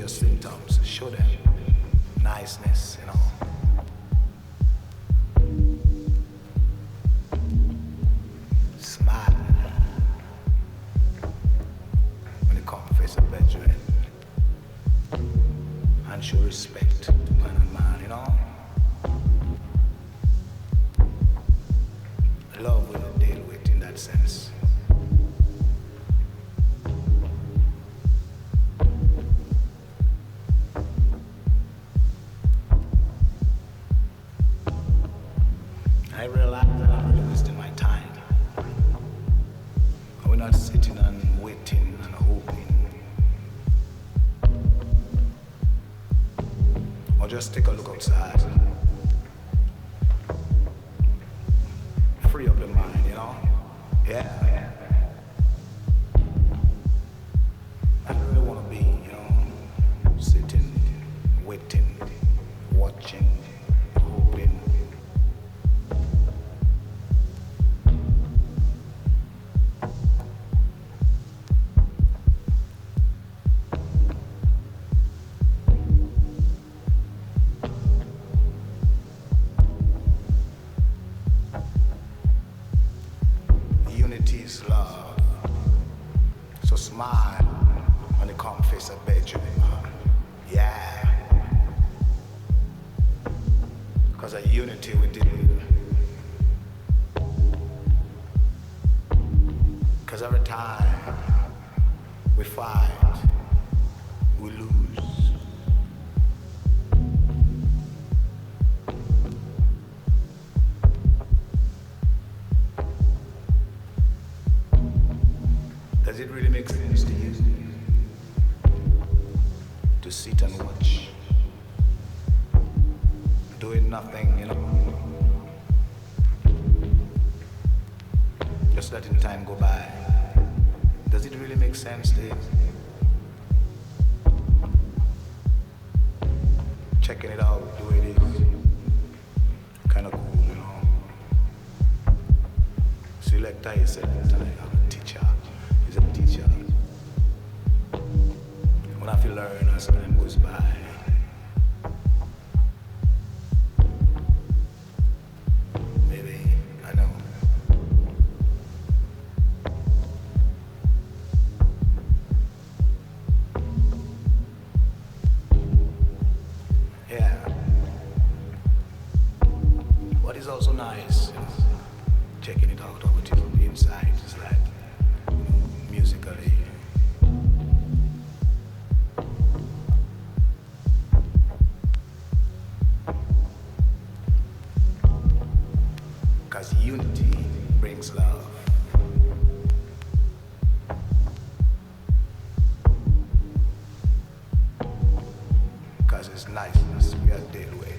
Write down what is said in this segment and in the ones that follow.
your symptoms, show them niceness, you know. Smile when you come face a bedroom and show respect to man and man, you know. Love will deal with in that sense. I realize that I'm really wasting my time. We're not sitting and waiting and hoping. Or just take a look outside. Free up the mind, you know? Yeah. I don't really want to be, you know, sitting, waiting, watching, hoping. Unity is love. So smile when you come face a bedroom. Yeah. Because of unity we deal. Because every time we fight, we lose. Does it really make sense to you to sit and watch, doing nothing, you know, just letting time go by? Does it really make sense to you? Checking it out the way it is, kind of cool, you know. Selector is selector, I'm a teacher. He's a teacher. When I feel learn as time goes by. Maybe, I know. Yeah. What is also nice, you know, checking it out over to the inside is like, musically. Because unity brings love. Because it's niceness we are dealing with.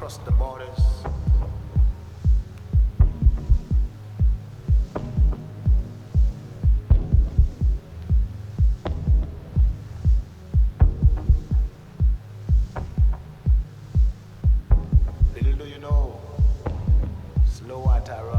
across the borders. Little do you know, slow water